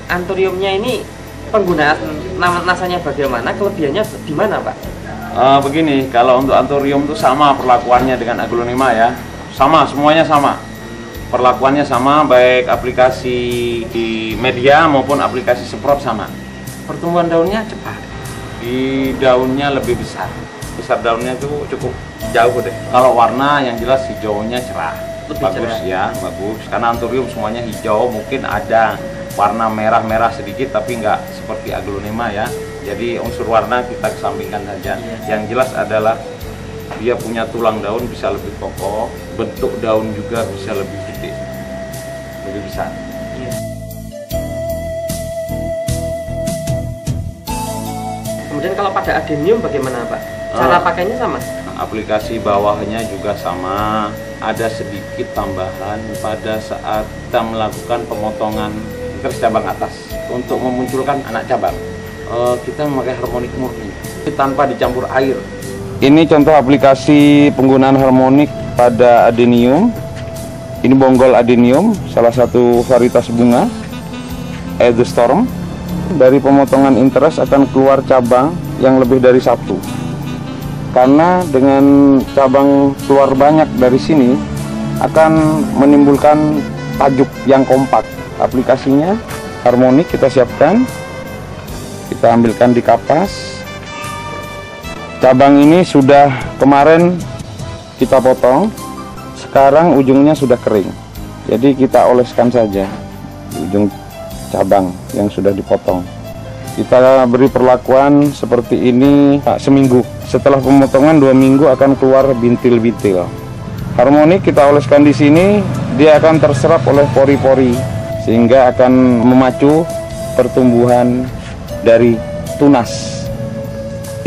anthuriumnya ini penggunaan nasanya bagaimana, kelebihannya di mana Pak? Begini, kalau untuk anthurium itu sama perlakuannya dengan aglonema ya, sama, semuanya sama. Perlakuannya sama, baik aplikasi di media maupun aplikasi semprot sama. Pertumbuhan daunnya cepat, di daunnya lebih besar. Besar daunnya itu cukup jauh deh. Kalau warna yang jelas hijaunya cerah, lebih bagus cerah. Ya, bagus. Karena anthurium semuanya hijau, mungkin ada warna merah-merah sedikit, tapi nggak seperti aglonema ya. Jadi unsur warna kita kesampingkan saja. Yang jelas adalah dia punya tulang daun bisa lebih kokoh, bentuk daun juga bisa lebih gede, lebih besar. Kemudian kalau pada adenium bagaimana Pak? Cara pakainya sama? Aplikasi bawahnya juga sama, ada sedikit tambahan pada saat kita melakukan pemotongan interest cabang atas untuk memunculkan anak cabang. Kita memakai harmonik murni tanpa dicampur air. Ini contoh aplikasi penggunaan harmonik pada adenium. Ini bonggol adenium, salah satu varietas bunga, The Storm. Dari pemotongan interest akan keluar cabang yang lebih dari satu. Karena dengan cabang keluar banyak dari sini akan menimbulkan tajuk yang kompak. Aplikasinya harmonik kita siapkan, kita ambilkan di kapas. Cabang ini sudah kemarin kita potong, sekarang ujungnya sudah kering. Jadi kita oleskan saja ujung cabang yang sudah dipotong. Kita beri perlakuan seperti ini seminggu. Setelah pemotongan 2 minggu akan keluar bintil-bintil. Harmonik kita oleskan di sini, dia akan terserap oleh pori-pori sehingga akan memacu pertumbuhan dari tunas.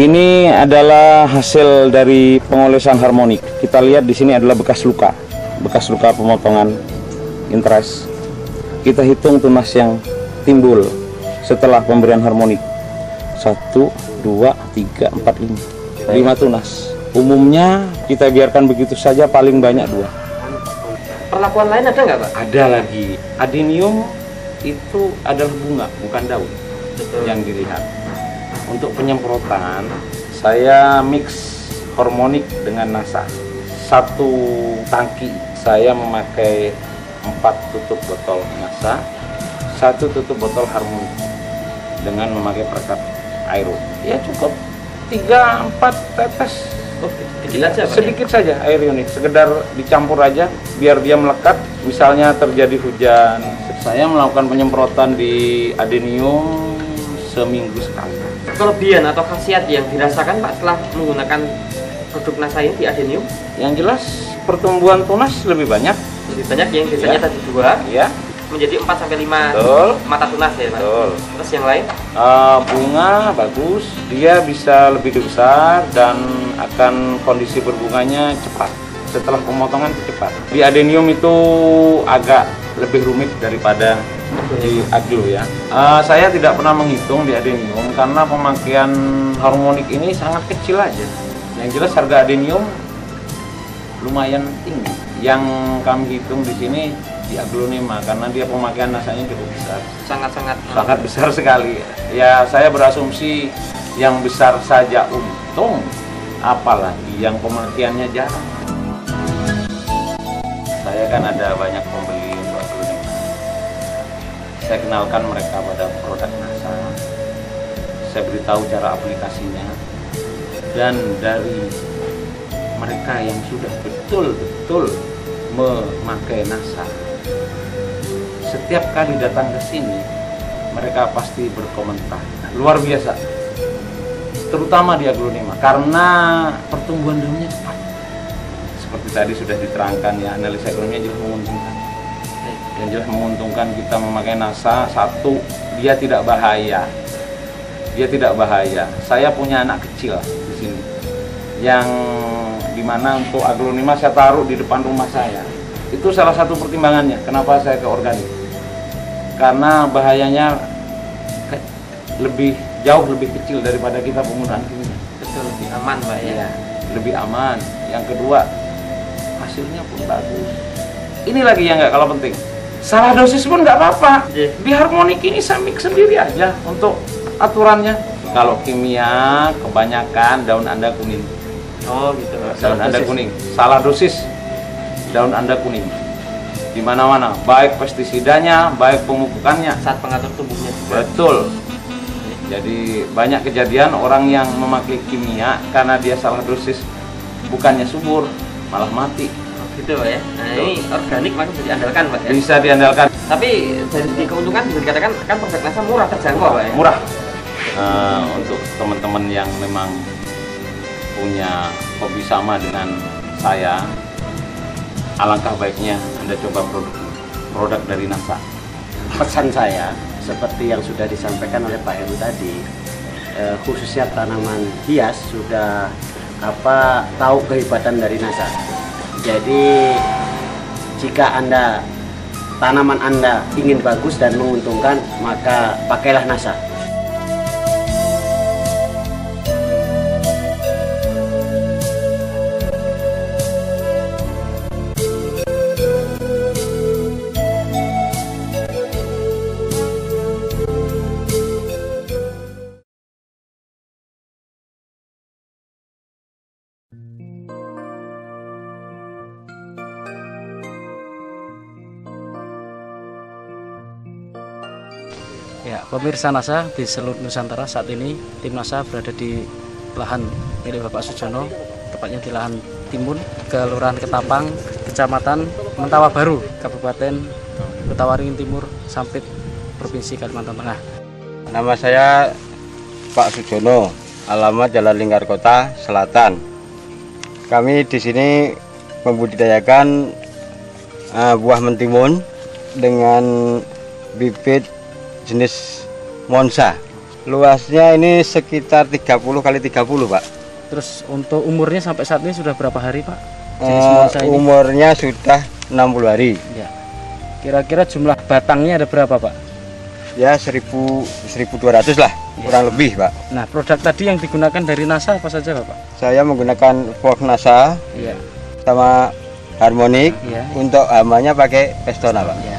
Ini adalah hasil dari pengolesan harmonik. Kita lihat di sini adalah bekas luka pemotongan interest. Kita hitung tunas yang timbul setelah pemberian harmonik. 1, 2, 3, 4, 5 tunas. Umumnya kita biarkan begitu saja, paling banyak 2. Perlakuan lain ada nggak Pak? Ada lagi. Adenium itu adalah bunga, bukan daun. Betul. Yang dilihat. Untuk penyemprotan, saya mix harmonik dengan nasa. 1 tangki saya memakai 4 tutup botol nasa, 1 tutup botol harmonik dengan memakai perekat aero. Ya cukup 3-4 tetes. Sedikit saja air ini, sekedar dicampur aja biar dia melekat. Misalnya terjadi hujan, saya melakukan penyemprotan di adenium seminggu sekali. Kelebihan atau khasiat yang dirasakan Pak setelah menggunakan produk nasa ini di adenium? Yang jelas pertumbuhan tunas lebih banyak. Lebih banyak, yang biasanya tadi 2 ya, menjadi 4-5 betul, mata tunas ya Pak? Betul. Terus yang lain? Bunga bagus, dia bisa lebih besar dan akan kondisi berbunganya cepat. Setelah pemotongan itu cepat. Di adenium itu agak lebih rumit daripada di aglo ya. Saya tidak pernah menghitung di adenium karena pemakaian harmonik ini sangat kecil aja. Yang jelas harga adenium lumayan tinggi. Yang kami hitung di sini di aglonema karena dia pemakaian nasanya cukup besar. Sangat besar sekali. Ya saya berasumsi yang besar saja untung, apalagi yang pemakaiannya jarang. Saya kan ada banyak pembeli untuk aglonema. Saya kenalkan mereka pada produk nasa. Saya beritahu cara aplikasinya. Dan dari mereka yang sudah betul-betul memakai nasa, setiap kali datang ke sini mereka pasti berkomentar luar biasa, terutama di aglonema karena pertumbuhan daunnya cepat. Seperti tadi sudah diterangkan ya, analisa ekonominya jelas menguntungkan. Yang jelas menguntungkan kita memakai nasa. 1, dia tidak bahaya. Saya punya anak kecil di sini yang dimana untuk aglonema saya taruh di depan rumah saya. Itu salah satu pertimbangannya kenapa saya ke organik, karena bahayanya jauh lebih kecil daripada kita penggunaan kimia. Betul, lebih aman Pak ya. Lebih aman. Yang kedua, hasilnya pun bagus. Ini lagi yang nggak kalah penting, salah dosis pun nggak apa-apa. Iya. Di harmonik ini saya mix sendiri aja untuk aturannya. Kalau kimia kebanyakan daun anda kuning. Oh gitu. Daun anda kuning, salah dosis daun anda kuning. Di mana-mana, baik pestisidanya, baik pemupukannya. Saat pengatur tumbuhnya juga. Betul. Jadi banyak kejadian orang yang memakai kimia karena dia salah dosis, bukannya subur, malah mati. Oh, gitu Pak ya. Nah ini organik maka bisa diandalkan Pak ya. Bisa diandalkan. Tapi dari segi keuntungan bisa dikatakan kan produk NASA murah, terjangkau Pak ya. Murah. Untuk teman-teman yang memang punya hobi sama dengan saya, alangkah baiknya Anda coba produk dari NASA. Pesan saya seperti yang sudah disampaikan oleh Pak Heru tadi, khususnya tanaman hias sudah tahu kehebatan dari NASA. Jadi jika tanaman Anda ingin bagus dan menguntungkan, maka pakailah NASA. Ya, pemirsa NASA di seluruh Nusantara, saat ini tim NASA berada di lahan milik Bapak Sujono, tepatnya di lahan Timun, Kelurahan Ketapang, Kecamatan Mentawa Baru, Kabupaten Kota Waringin Timur, Sampit, Provinsi Kalimantan Tengah. Nama saya Pak Sujono, alamat Jalan Lingkar Kota Selatan. Kami di sini membudidayakan buah mentimun dengan bibit jenis Monza. Luasnya ini sekitar 30 kali 30 Pak. Terus untuk umurnya sampai saat ini sudah berapa hari Pak? Jenis Monza ini? Umurnya sudah 60 hari. Ya. Kira-kira jumlah batangnya ada berapa Pak? Ya 1200 lah, kurang lebih Pak. Nah, produk tadi yang digunakan dari NASA apa saja Bapak? Saya menggunakan Vogue NASA Iya. sama Harmonik. Iya. Untuk hamanya pakai Pestona Pak. Ya.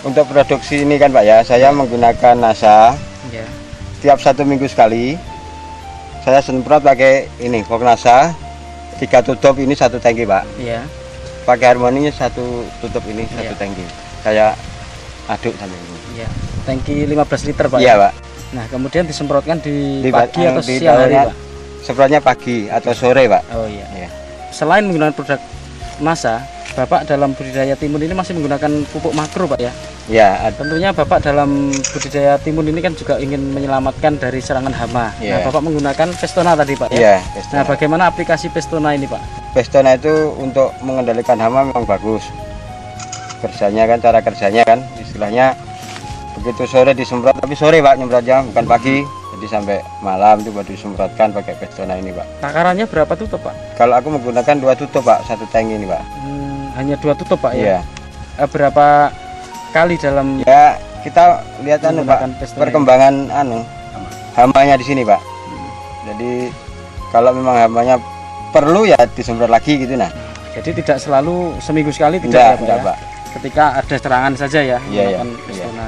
Untuk produksi ini kan Pak ya, saya menggunakan NASA. Ya. Tiap 1 minggu sekali saya semprot pakai ini Vogue NASA 3 tutup, ini 1 tangki Pak. Iya. Pakai harmoninya 1 tutup, ini 1 Iya. tangki. Saya aduk sampai ini. Iya. Tangki 15 liter Pak. Iya ya? Pak. Nah, kemudian disemprotkan di Di- pagi atau di siang hari daunnya- Pak? Semprotnya pagi atau sore Pak. Oh iya. Iya. Selain menggunakan produk NASA, Bapak dalam budidaya timun ini masih menggunakan pupuk makro Pak ya? Ya, Tentunya Bapak dalam budidaya timun ini kan juga ingin menyelamatkan dari serangan hama. Iya. Nah, Bapak menggunakan Pestona tadi Pak ya? iya. Nah, Pestona. bagaimana aplikasi Pestona ini Pak? Pestona itu untuk mengendalikan hama memang bagus. Kerjanya kan, cara kerjanya kan, istilahnya begitu sore disemprot, tapi sore Pak nyemprotnya, bukan pagi. Jadi sampai malam itu baru disemprotkan pakai Pestona ini Pak. Takarannya berapa tutup Pak? Kalau aku menggunakan 2 tutup Pak, 1 tank ini Pak. Hanya 2 tutup Pak Iya. ya? Berapa kali dalam Ya kita lihat Pak, Menggunakan Pestona perkembangan hamanya di sini Pak. Jadi kalau memang hamanya perlu ya disemprot lagi gitu nah. Jadi tidak selalu seminggu sekali Enggak, tidak ya Pak enggak ya? Pak. Ketika ada serangan saja ya Iya, menggunakan iya, Pestona.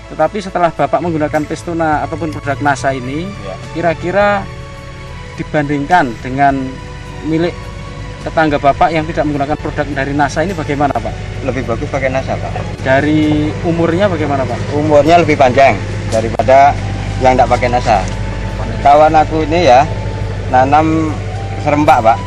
Tetapi setelah Bapak menggunakan Pestona ataupun produk NASA ini, Iya. kira-kira dibandingkan dengan milik tetangga Bapak yang tidak menggunakan produk dari NASA ini bagaimana Pak? Lebih bagus pakai NASA Pak. Dari umurnya bagaimana Pak? Umurnya lebih panjang daripada yang tidak pakai NASA. Kawan aku ini ya nanam serembak Pak,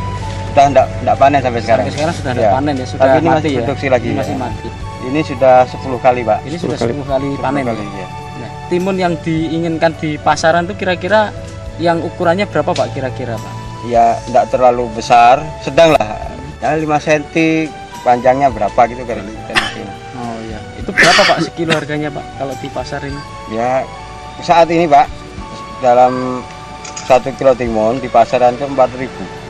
sudah tidak panen sampai sekarang. Sampai sekarang sudah ada Ya. panen ya, sudah Tapi ini mati masih ya? produksi lagi. Ini masih ya. mati. Ini sudah 10 kali Pak. Ini sudah 10 kali panen. 10 kali, Ya? ya. Nah, timun yang diinginkan di pasaran itu kira-kira yang ukurannya berapa Pak kira-kira Pak? Ya tidak terlalu besar, sedang lah. Ya 5 cm panjangnya berapa gitu kali. Oh iya. Itu berapa Pak sekilo harganya Pak kalau di pasar ini? Ya saat ini Pak dalam 1 kilo timun di pasaran itu 4.000.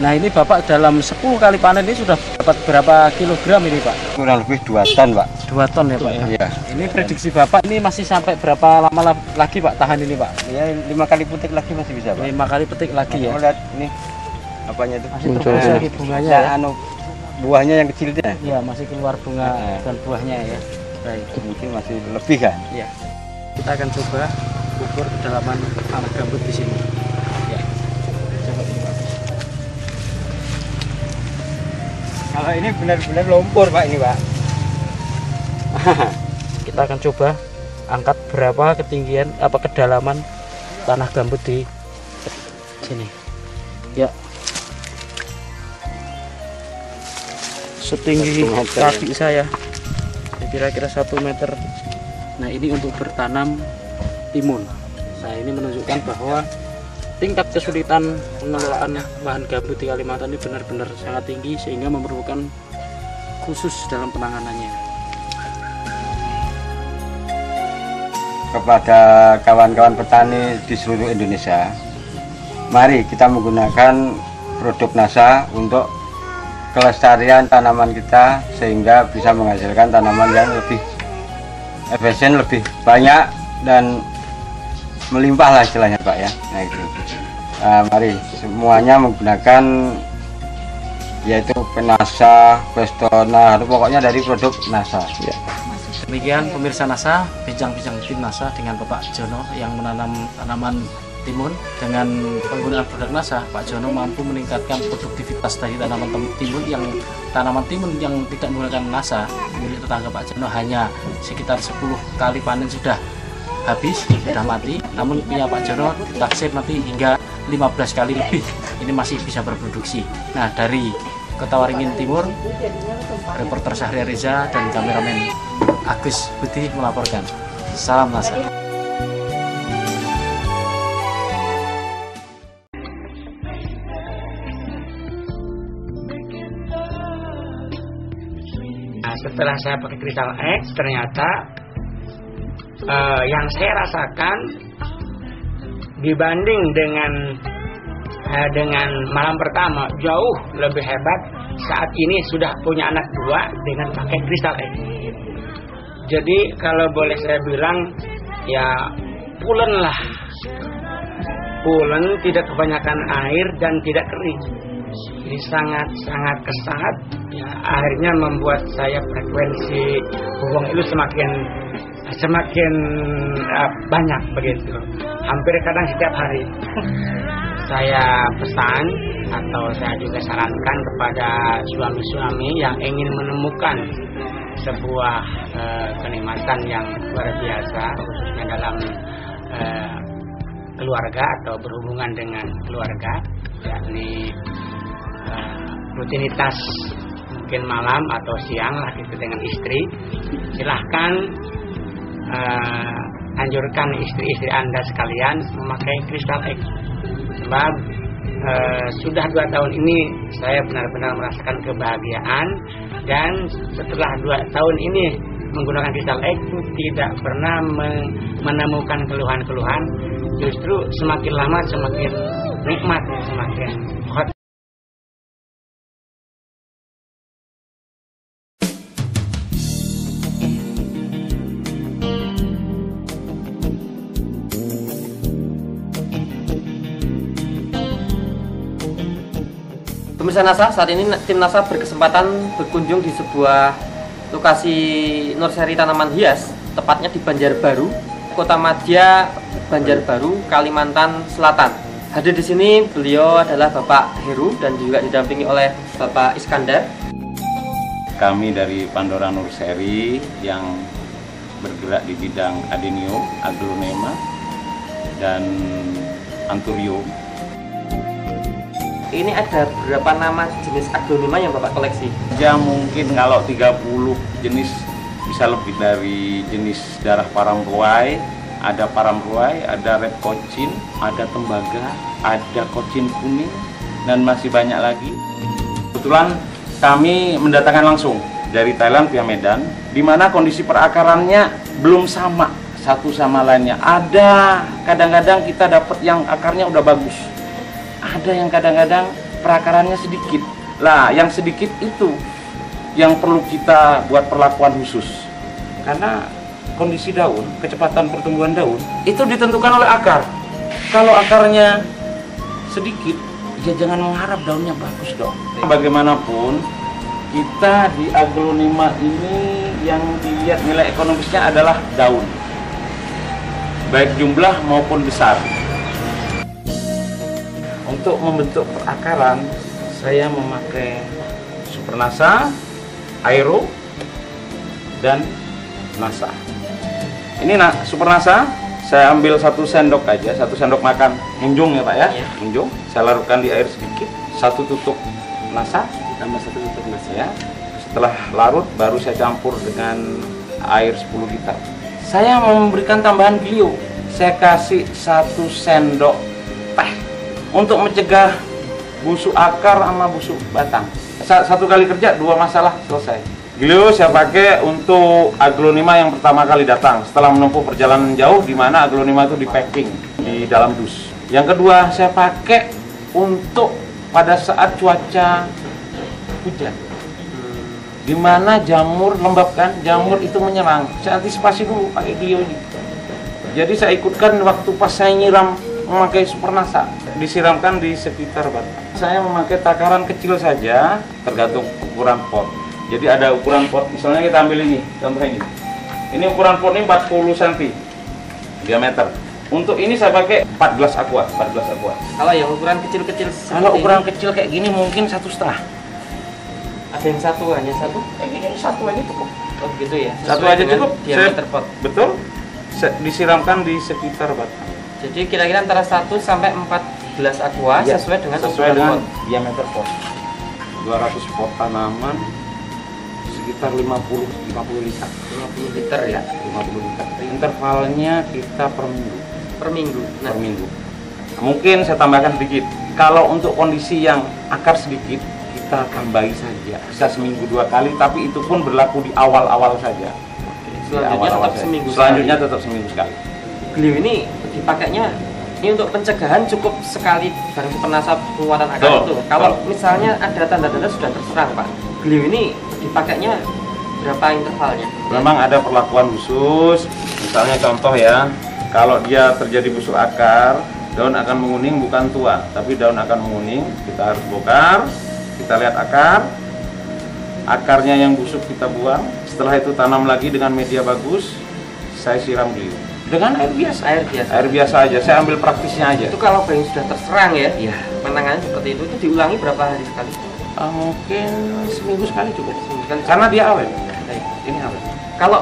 Nah, ini Bapak dalam 10 kali panen ini sudah dapat berapa kilogram ini Pak? Kurang lebih 2 ton Pak. 2 ton ya Pak ya? Iya. Ini prediksi Bapak ini masih sampai berapa lama lagi Pak tahan ini Pak? Ya 5 kali petik lagi masih bisa Pak. 5 kali petik lagi ya? Kamu lihat ini apanya itu? Masih terus lagi bunganya Saya ya? buahnya yang kecil itu ya? Iya, masih keluar bunga dan buahnya ya. Baik. Mungkin masih lebih kan? Iya. Kita akan coba ukur kedalaman tanah gambut di sini. Ya. Coba ini Pak. Kalau ini benar-benar lumpur Pak ini Pak. Kita akan coba angkat berapa ketinggian kedalaman tanah gambut di sini. Ya. Setinggi kaki saya. Kira-kira 1 meter. Nah, ini untuk bertanam timun. Nah, ini menunjukkan bahwa tingkat kesulitan pengelolaan lahan gambut di Kalimantan ini benar-benar sangat tinggi sehingga memerlukan khusus dalam penanganannya. Kepada kawan-kawan petani di seluruh Indonesia, mari kita menggunakan produk NASA untuk kelestarian tanaman kita sehingga bisa menghasilkan tanaman yang lebih efisien, lebih banyak dan melimpah lah istilahnya Pak ya. Nah itu, mari semuanya menggunakan yaitu NASA, Pestona, pokoknya dari produk NASA. Ya. Demikian pemirsa NASA, bincang-bincang tim NASA dengan Bapak Jono yang menanam tanaman timun. Dengan penggunaan produk NASA, Pak Jono mampu meningkatkan produktivitas dari tanaman timun yang tidak menggunakan NASA milik tetangga Pak Jono hanya sekitar 10 kali panen sudah habis, sudah mati. Namun punya Pak Jono ditaksir nanti hingga 15 kali lebih ini masih bisa berproduksi. Nah, dari Kota Waringin Timur, reporter Syahriar Reza dan kameramen Agus Budi melaporkan. Salam NASA. Setelah saya pakai Crystal X, ternyata yang saya rasakan dibanding dengan malam pertama jauh lebih hebat. Saat ini sudah punya anak 2 dengan pakai Crystal X. Jadi kalau boleh saya bilang ya pulen lah, pulen, tidak kebanyakan air dan tidak kering. Jadi sangat ya, akhirnya membuat saya frekuensi buang itu semakin banyak begitu, hampir kadang setiap hari. Saya pesan atau saya juga sarankan kepada suami-suami yang ingin menemukan sebuah kenikmatan yang luar biasa, khususnya dalam keluarga atau berhubungan dengan keluarga, yakni rutinitas mungkin malam atau siang lah gitu dengan istri. Silahkan anjurkan istri-istri Anda sekalian memakai Crystal X. Sebab sudah 2 tahun ini saya benar-benar merasakan kebahagiaan, dan setelah 2 tahun ini menggunakan Crystal X tidak pernah menemukan keluhan-keluhan. Justru semakin lama semakin nikmat, semakin hot. Pemirsa NASA, saat ini tim NASA berkesempatan berkunjung di sebuah lokasi nursery tanaman hias, tepatnya di Banjarbaru, Kota Madya, Banjarbaru, Kalimantan Selatan. Hadir di sini beliau adalah Bapak Heru dan juga didampingi oleh Bapak Iskandar. Kami dari Pandora Nursery yang bergerak di bidang Adenium, Aglonema, dan Anthurium. Ini ada berapa nama jenis aglonema yang Bapak koleksi? Ya mungkin kalau 30 jenis, bisa lebih dari jenis darah paramruai, ada paramruai, ada red cochin, ada tembaga, ada cochin kuning, dan masih banyak lagi. Kebetulan kami mendatangkan langsung dari Thailand via Medan, di mana kondisi perakarannya belum sama satu sama lainnya. Ada kadang-kadang kita dapat yang akarnya udah bagus, ada yang kadang-kadang perakarannya sedikit. Lah, yang sedikit itu yang perlu kita buat perlakuan khusus. Karena kondisi daun, kecepatan pertumbuhan daun itu ditentukan oleh akar. Kalau akarnya sedikit, ya jangan mengharap daunnya bagus dong. Bagaimanapun, Kita di aglonema ini yang dilihat nilai ekonomisnya adalah daun, baik jumlah maupun besar. Untuk membentuk perakaran, saya memakai Supernasa, Aero, dan Nasa. Ini Supernasa, saya ambil 1 sendok aja, 1 sendok makan munjung ya Pak ya, munjung. Saya larutkan di air sedikit, 1 tutup Nasa, Tambah 1 tutup nasi. ya. Setelah larut baru saya campur dengan air 10 liter. Saya memberikan tambahan Glio. Saya kasih 1 sendok teh untuk mencegah busuk akar sama busuk batang. Satu kali kerja 2 masalah selesai. Glio saya pakai untuk aglonema yang pertama kali datang setelah menempuh perjalanan jauh, di mana aglonema itu di packing di dalam dus. Yang kedua saya pakai untuk pada saat cuaca hujan, di mana jamur lembab kan, jamur itu menyerang. Saya antisipasi dulu pakai Glio ini. Jadi saya ikutkan waktu pas saya nyiram memakai Supernasa, disiramkan di sekitar batang. Saya memakai takaran kecil saja, tergantung ukuran pot. Jadi ada ukuran pot, misalnya kita ambil ini, contoh ini. Ini ukuran pot ini 40 cm diameter. Untuk ini saya pakai 14 aqua. Kalau yang ukuran kecil-kecil Kalau ukuran kecil kayak gini mungkin 1,5. ada yang hanya satu. Kayak gini 1 aja cukup. Oh gitu ya. 1 aja cukup. Diameter pot. Betul. Disiramkan di sekitar batang. Jadi kira-kira antara 1 sampai 14 aqua Ya, sesuai dengan sesuai ukuran dengan pot. diameter pot. 200 pot tanaman sekitar 50 liter. 50 liter ya. 50 liter. Intervalnya kita per minggu. Per minggu. Nah, Per minggu. Mungkin saya tambahkan sedikit. Kalau untuk kondisi yang akar sedikit, kita tambahi saja. Bisa seminggu 2 kali, tapi itu pun berlaku di awal-awal saja. selanjutnya tetap seminggu Selanjutnya sekali. tetap seminggu sekali. Glio ini dipakainya ini untuk pencegahan cukup sekali bareng Supernasa penguatan akar Betul, itu. Kalau betul. misalnya ada tanda-tanda sudah terserang Pak, Glio ini dipakainya berapa intervalnya? Memang ada perlakuan khusus. Misalnya contoh ya, kalau dia terjadi busuk akar, daun akan menguning bukan tua, tapi daun akan menguning. Kita harus bongkar, kita lihat akar, akarnya yang busuk kita buang. Setelah itu tanam lagi dengan media bagus, saya siram Glio dengan air biasa. Air biasa aja. Saya ambil praktisnya aja. Itu kalau bayi sudah terserang ya, Iya. penanganan seperti itu diulangi berapa hari sekali? Mungkin seminggu sekali cukup. Seminggu sekali. Karena dia awet. Baik. Ini awet. Kalau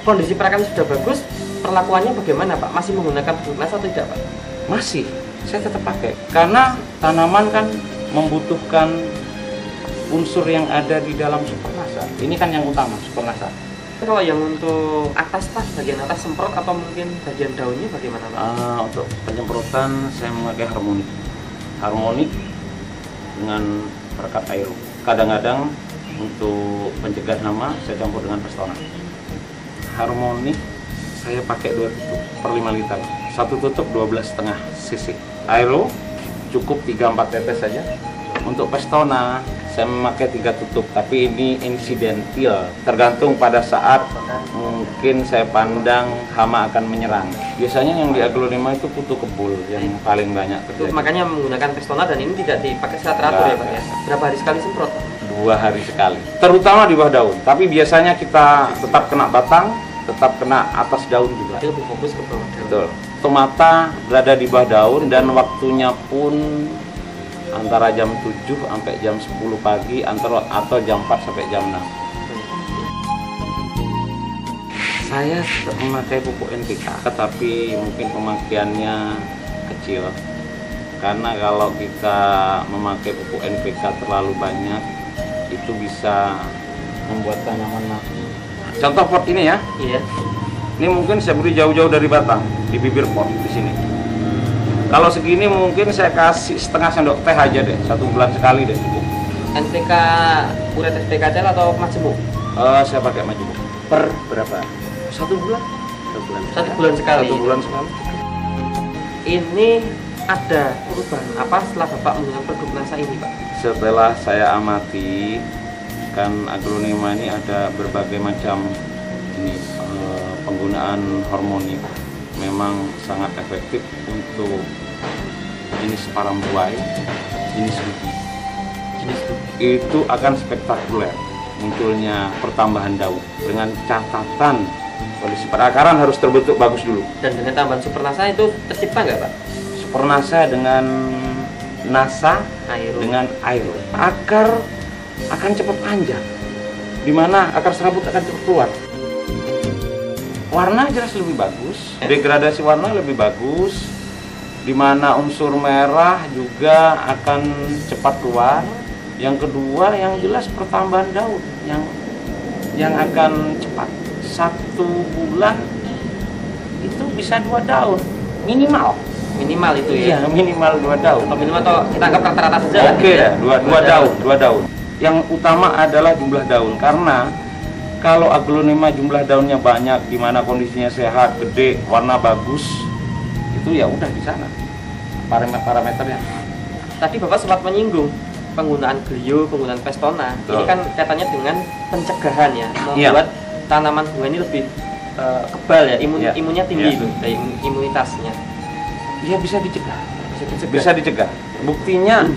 kondisi perakan sudah bagus, perlakuannya bagaimana Pak? Masih menggunakan Supernasa atau tidak Pak? Masih, saya tetap pakai. Karena tanaman kan membutuhkan unsur yang ada di dalam Supernasa. Ini kan yang utama, Supernasa. Kalau yang untuk atas Pak, bagian atas semprot atau mungkin bagian daunnya bagaimana Pak? Untuk penyemprotan saya memakai harmonik dengan perekat aero. Kadang-kadang untuk pencegahan hama saya campur dengan Pestona. Harmonik saya pakai 2 tutup per 5 liter. 1 tutup 12,5 cc. Aero cukup 3-4 tetes saja. Untuk Pestona saya memakai 3 tutup, tapi ini insidentil, tergantung pada saat mungkin saya pandang hama akan menyerang. Biasanya yang di aglonema itu kutu kebul yang paling banyak Itu terjadi. makanya menggunakan Pestona dan ini tidak dipakai secara teratur ya Pak ya? Berapa hari sekali semprot? 2 hari sekali, terutama di bawah daun. Tapi biasanya kita tetap kena batang, tetap kena atas daun juga. Jadi lebih fokus ke bawah daun. Betul. Tomata berada di bawah daun dan waktunya pun antara jam 7 sampai jam 10 pagi atau jam 4 sampai jam 6. Saya memakai pupuk NPK, tetapi mungkin pemakaiannya kecil. Karena kalau kita memakai pupuk NPK terlalu banyak, itu bisa membuat tanaman mati. Contoh pot ini ya. Iya. Ini mungkin saya beri jauh-jauh dari batang, di bibir pot di sini. Kalau segini mungkin saya kasih setengah sendok teh aja deh, 1 bulan sekali deh cukup. NPK uret SPK Cel atau majemuk? Saya pakai majemuk. Per berapa? 1 bulan. 1 bulan. 1 bulan sekali. 1 bulan sekali. Ini ada perubahan apa setelah Bapak menggunakan produk Nasa ini Pak? Setelah saya amati, kan aglonema ini ada berbagai macam jenis penggunaan hormonik. Memang sangat efektif untuk jenis parambuai, jenis rubi. jenis itu akan spektakuler munculnya pertambahan daun dengan catatan kondisi perakaran harus terbentuk bagus dulu. Dan dengan tambahan Supernasa itu tercipta nggak Pak? Supernasa dengan nasa Aero. dengan air, akar akan cepat panjang, dimana akar serabut akan cepat keluar. Warna jelas lebih bagus, degradasi warna lebih bagus, dimana unsur merah juga akan cepat keluar. Yang kedua, yang jelas pertambahan daun yang akan cepat. 1 bulan itu bisa 2 daun minimal. Minimal itu ya? Iya, minimal 2 daun. Atau minimal atau kita anggap rata-rata saja? Oke, ya, 2 daun. Yang utama adalah jumlah daun, karena kalau aglonema jumlah daunnya banyak, di mana kondisinya sehat, gede, warna bagus, itu ya udah di sana parameternya. Tadi Bapak sempat menyinggung penggunaan Glio, penggunaan Pestona. Ini kan kaitannya dengan pencegahan ya, membuat tanaman bunga ini lebih kebal ya, imunnya tinggi itu, imunitasnya. Iya, bisa dicegah. Bisa dicegah. Buktinya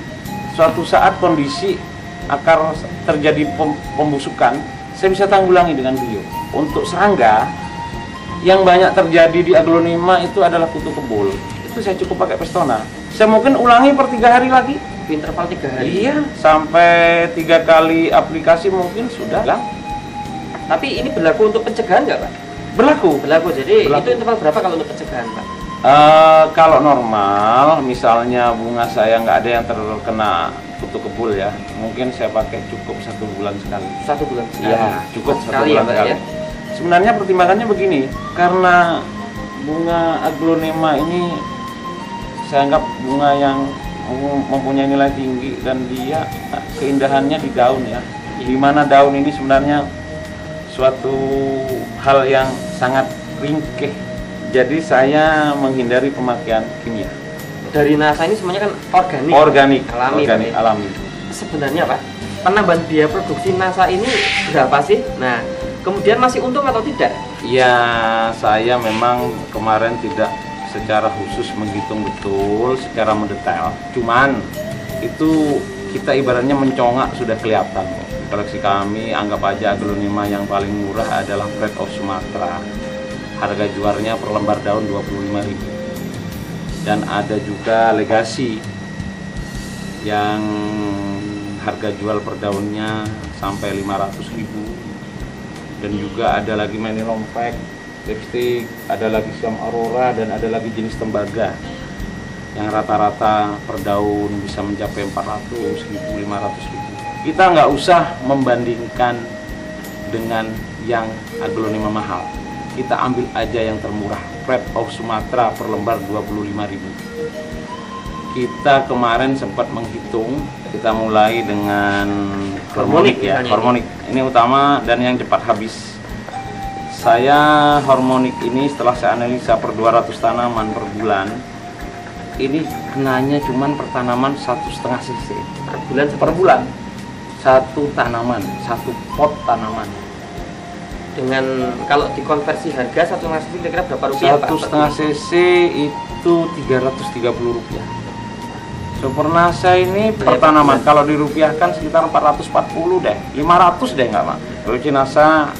suatu saat kondisi akar terjadi pembusukan, saya bisa tanggulangi dengan Glio. Untuk serangga yang banyak terjadi di aglonema itu adalah kutu kebul. Itu saya cukup pakai Pestona. Saya mungkin ulangi per 3 hari lagi. Interval 3 hari. Iya, sampai 3 kali aplikasi mungkin sudah. Tapi ini berlaku untuk pencegahan nggak Pak? Berlaku. Jadi Berlaku. itu interval berapa kalau untuk pencegahan Pak? Kalau normal, misalnya bunga saya nggak ada yang terkena kutu kebul ya, mungkin saya pakai cukup 1 bulan sekali. 1 bulan sekali. Iya, cukup 1 sekali bulan ya Pak sekali. ya? Sebenarnya pertimbangannya begini, karena bunga aglonema ini saya anggap bunga yang mempunyai nilai tinggi dan dia keindahannya di daun ya. Di mana daun ini sebenarnya suatu hal yang sangat ringkih. Jadi saya menghindari pemakaian kimia. Dari NASA ini semuanya kan Organik, alami. alami. Sebenarnya Pak, penambahan biaya produksi NASA ini berapa sih? Nah, kemudian masih untung atau tidak? Ya, saya memang kemarin tidak secara khusus menghitung betul, secara mendetail. Cuman itu kita ibaratnya mencongak sudah kelihatan. Di koleksi kami anggap aja aglonema yang paling murah adalah Pride of Sumatra. Harga jualnya per lembar daun 25.000. Dan ada juga Legacy yang harga jual per daunnya sampai 500.000. Dan juga ada lagi Menilompak, lipstick, ada lagi Siam Aurora, dan ada lagi jenis tembaga yang rata-rata per daun bisa mencapai 400.000, 500.000. Kita nggak usah membandingkan dengan yang aglonema mahal. Kita ambil aja yang termurah, Pride of Sumatra per lembar 25.000. Kita kemarin sempat menghitung, kita mulai dengan hormonik ya, hormonik. Ini utama dan yang cepat habis. Saya hormonik ini setelah saya analisa per 200 tanaman per bulan, ini kenanya cuman per tanaman 1,5 cc per bulan. 1 tanaman, 1 pot tanaman. Dengan kalau dikonversi harga 1,5 cc kira-kira berapa rupiah Pak? 1,5 cc itu 330 rupiah. Supernasa ini per tanaman kalau dirupiahkan sekitar 440 deh, 500 deh nggak Pak. Kalau Cinasa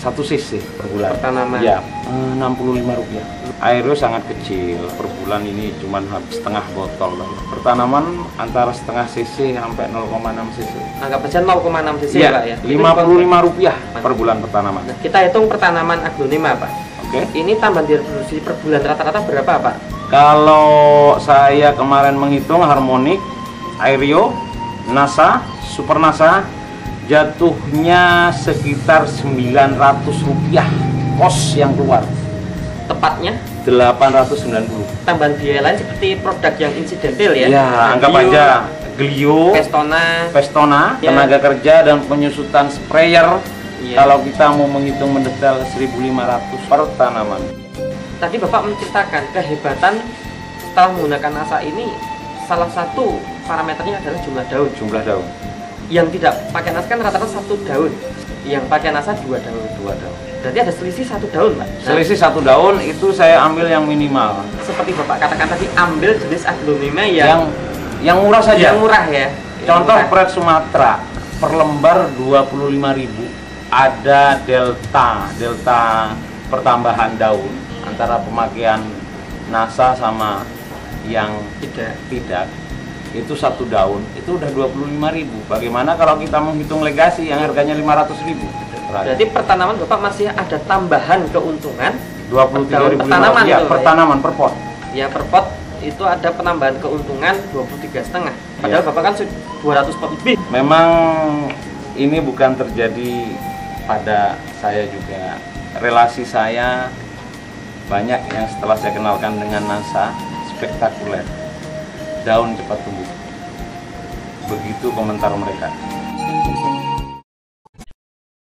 1 cc per bulan. Per tanaman. Ya, 65 rupiah. Aero sangat kecil, per bulan ini cuma habis setengah botol. Per tanaman antara setengah cc sampai 0,6 cc. Anggap saja 0,6 cc Ya, Pak ya. 55 rupiah per bulan per tanaman. Nah, kita hitung per tanaman aglonema Pak. Oke. Ini tambahan distribusi per bulan rata-rata berapa Pak? Kalau saya kemarin menghitung harmonik, Aereo, NASA, Supernasa, jatuhnya sekitar 900 rupiah kos yang keluar. Tepatnya 890. tambahan biaya lain seperti produk yang insidental ya. Ya, anggap Glio, aja Glio, Pestona, ya. tenaga kerja dan penyusutan sprayer. Ya. Kalau kita mau menghitung mendetail 1.500 per tanaman. Tadi Bapak menceritakan kehebatan setelah menggunakan NASA ini, salah satu parameternya adalah jumlah daun. Jumlah daun. Yang tidak pakai NASA kan rata-rata 1 daun, yang pakai NASA 2 daun. 2 daun. Berarti ada selisih 1 daun Pak. Nah, Selisih 1 daun itu saya ambil yang minimal. seperti Bapak katakan tadi, ambil jenis aglonema Yang murah saja. Yang murah ya. Contoh pret Sumatera per lembar 25.000. Ada delta pertambahan daun antara pemakaian NASA sama yang tidak itu satu daun itu udah 25.000. Bagaimana kalau kita menghitung legasi yang harganya 500.000? Berarti pertanaman Bapak masih ada tambahan keuntungan 23.500 ya, per tanaman per pot. Ya, per pot itu ada penambahan keuntungan 23,5. Padahal Bapak kan 200 pot lebih. Memang ini bukan terjadi pada saya juga. Relasi saya banyak yang setelah saya kenalkan dengan NASA spektakuler. Daun cepat tumbuh. Begitu komentar mereka.